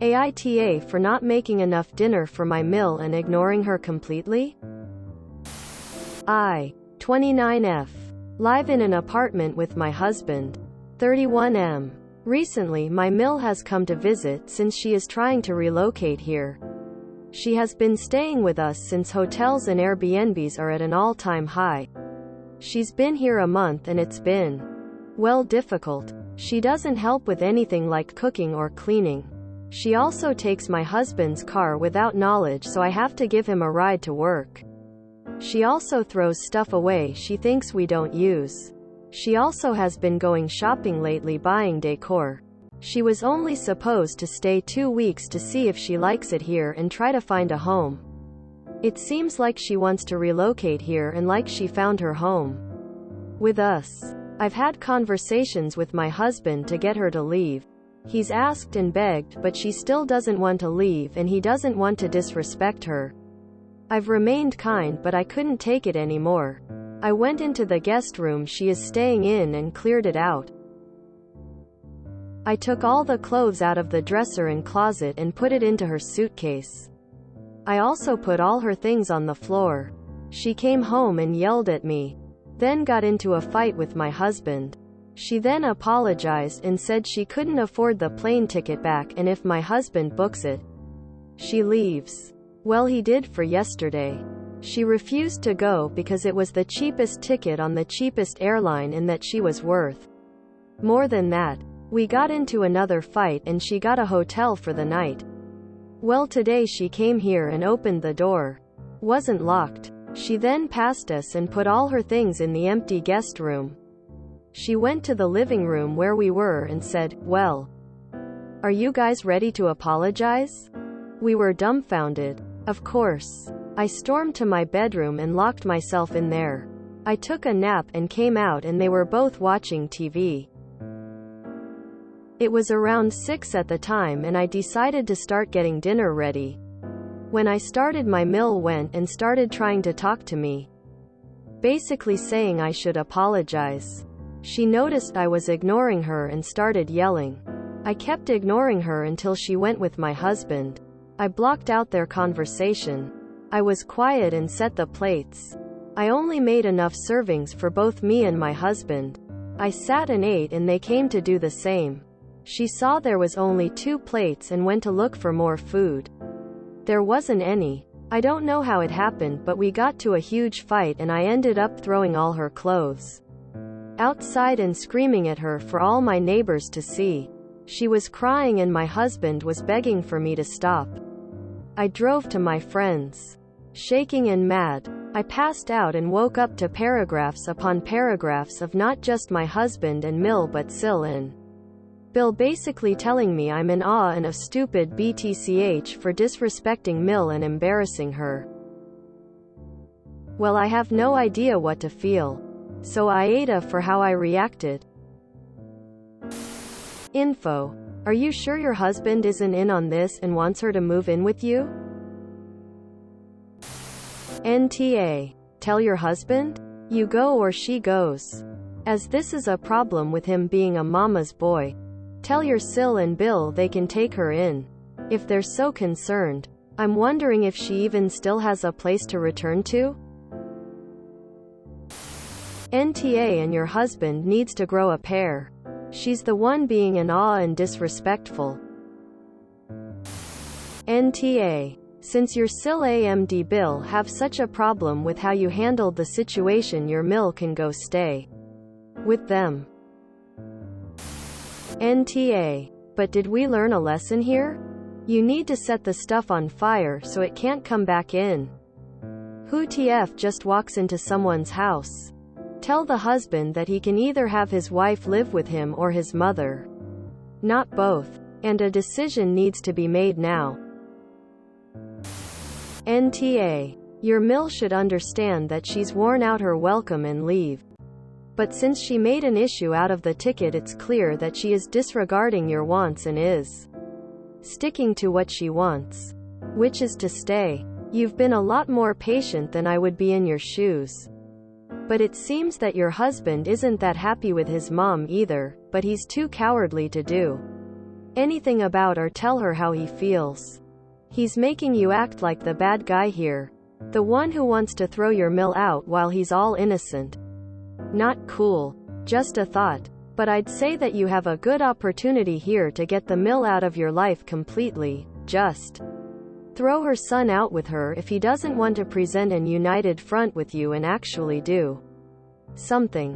AITA for not making enough dinner for my mill and ignoring her completely? 29F. Live in an apartment with my husband. 31M. Recently my mill has come to visit since she is trying to relocate here. She has been staying with us since hotels and Airbnbs are at an all-time high. She's been here a month and it's been, well, difficult. She doesn't help with anything like cooking or cleaning. She also takes my husband's car without knowledge, so I have to give him a ride to work. She also throws stuff away she thinks we don't use. She also has been going shopping lately, buying decor. She was only supposed to stay 2 weeks to see if she likes it here and try to find a home. It seems like she wants to relocate here and like she found her home with us. I've had conversations with my husband to get her to leave. He's asked and begged, but she still doesn't want to leave and he doesn't want to disrespect her. I've remained kind, but I couldn't take it anymore. I went into the guest room she is staying in and cleared it out. I took all the clothes out of the dresser and closet and put it into her suitcase. I also put all her things on the floor. She came home and yelled at me, then got into a fight with my husband. She then apologized and said she couldn't afford the plane ticket back and if my husband books it, she leaves. Well, he did for yesterday. She refused to go because it was the cheapest ticket on the cheapest airline and that she was worth more than that. We got into another fight and she got a hotel for the night. Well, today she came here and opened the door. Wasn't locked. She then passed us and put all her things in the empty guest room. She went to the living room where we were and said, "Well, are you guys ready to apologize?" We were dumbfounded. Of course. I stormed to my bedroom and locked myself in there. I took a nap and came out and they were both watching TV. It was around 6 at the time and I decided to start getting dinner ready. When I started, my mill went and started trying to talk to me, basically saying I should apologize. She noticed I was ignoring her and started yelling. I kept ignoring her until she went with my husband. I blocked out their conversation. I was quiet and set the plates. I only made enough servings for both me and my husband. I sat and ate and they came to do the same. She saw there was only 2 plates and went to look for more food. There wasn't any. I don't know how it happened, but we got to a huge fight and I ended up throwing all her clothes outside and screaming at her for all my neighbors to see. She was crying and my husband was begging for me to stop. I drove to my friends, shaking and mad. I passed out and woke up to paragraphs upon paragraphs of not just my husband and Mill but Sil and Bill basically telling me I'm an and a stupid BTCH for disrespecting Mill and embarrassing her. Well, I have no idea what to feel. So AITA for how I reacted. Info. Are you sure your husband isn't in on this and wants her to move in with you? NTA. Tell your husband? You go or she goes. As this is a problem with him being a mama's boy. Tell your Sil and Bill they can take her in. If they're so concerned. I'm wondering if she even still has a place to return to? NTA and your husband needs to grow a pair. She's the one being an and disrespectful. NTA. Since your Sil and Bill have such a problem with how you handled the situation, your Mill can go stay with them. NTA. But did we learn a lesson here? You need to set the stuff on fire so it can't come back in. Who TF just walks into someone's house? Tell the husband that he can either have his wife live with him or his mother. Not both. And a decision needs to be made now. NTA. Your Mill should understand that she's worn out her welcome and leave. But since she made an issue out of the ticket, it's clear that she is disregarding your wants and is sticking to what she wants, which is to stay. You've been a lot more patient than I would be in your shoes. But it seems that your husband isn't that happy with his mom either, but he's too cowardly to do anything about or tell her how he feels. He's making you act like the bad guy here. The one who wants to throw your mill out while he's all innocent. Not cool. Just a thought. But I'd say that you have a good opportunity here to get the mill out of your life completely. Just throw her son out with her if he doesn't want to present an united front with you and actually do something.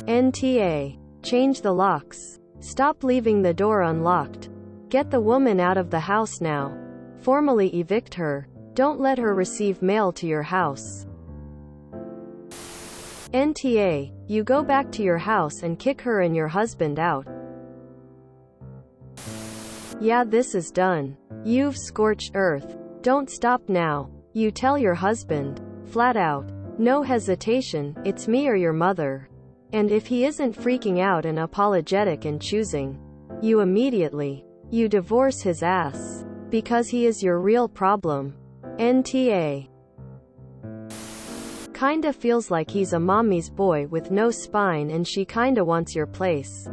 NTA. Change the locks. Stop leaving the door unlocked. Get the woman out of the house now. Formally evict her. Don't let her receive mail to your house. NTA. You go back to your house and kick her and your husband out. Yeah, this is done. You've scorched earth. Don't stop now. You tell your husband. Flat out. No hesitation, it's me or your mother. And if he isn't freaking out and apologetic and choosing you immediately, you divorce his ass. Because he is your real problem. NTA. Kinda feels like he's a mommy's boy with no spine and she kinda wants your place.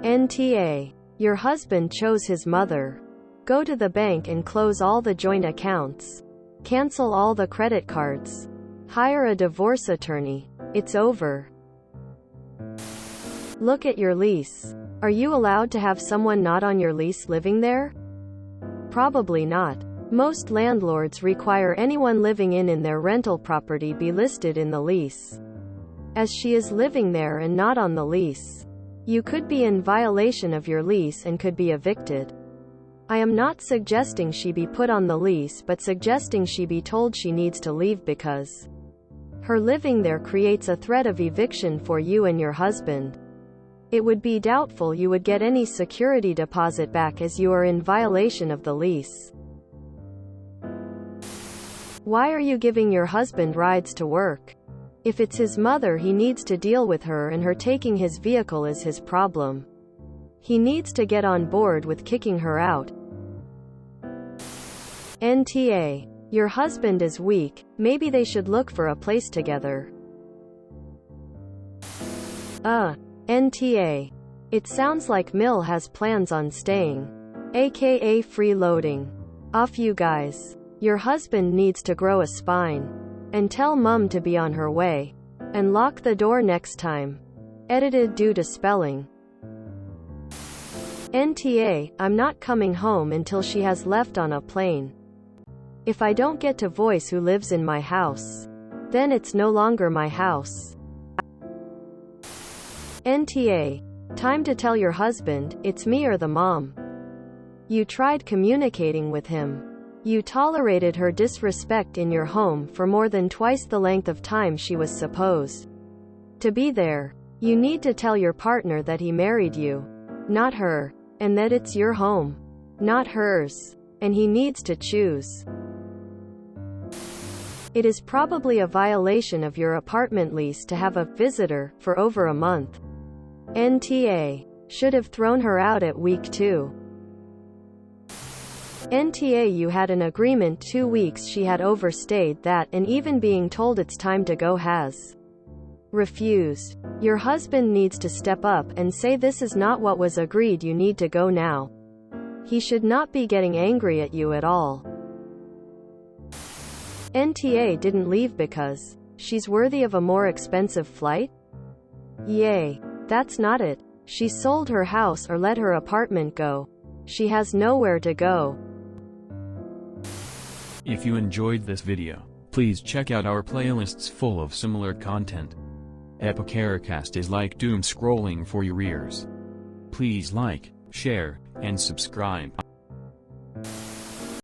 NTA. Your husband chose his mother. Go to the bank and close all the joint accounts. Cancel all the credit cards. Hire a divorce attorney. It's over. Look at your lease. Are you allowed to have someone not on your lease living there? Probably not. Most landlords require anyone living in their rental property be listed in the lease. As she is living there and not on the lease, you could be in violation of your lease and could be evicted. I am not suggesting she be put on the lease but suggesting she be told she needs to leave because her living there creates a threat of eviction for you and your husband. It would be doubtful you would get any security deposit back as you are in violation of the lease. Why are you giving your husband rides to work? If it's his mother, he needs to deal with her, and her taking his vehicle is his problem. He needs to get on board with kicking her out. NTA. Your husband is weak, maybe they should look for a place together. NTA. It sounds like Mill has plans on staying. AKA freeloading. Off you guys. Your husband needs to grow a spine. And tell mom to be on her way. And lock the door next time. Edited due to spelling. NTA. I'm not coming home until she has left on a plane. If I don't get to voice who lives in my house, then it's no longer my house. NTA. Time to tell your husband, it's me or the mom. You tried communicating with him. You tolerated her disrespect in your home for more than twice the length of time she was supposed to be there. You need to tell your partner that he married you, not her, and that it's your home, not hers, and he needs to choose. It is probably a violation of your apartment lease to have a visitor for over a month. NTA. Should have thrown her out at week 2. NTA. You had an agreement 2 weeks. She had overstayed that, and even being told it's time to go has refused. Your husband needs to step up and say this is not what was agreed, you need to go now. He should not be getting angry at you at all. NTA. Didn't leave because she's worthy of a more expensive flight? Yay. That's not it. She sold her house or let her apartment go. She has nowhere to go. If you enjoyed this video, please check out our playlists full of similar content. AmITheAsshole is like doom scrolling for your ears. Please like, share, and subscribe.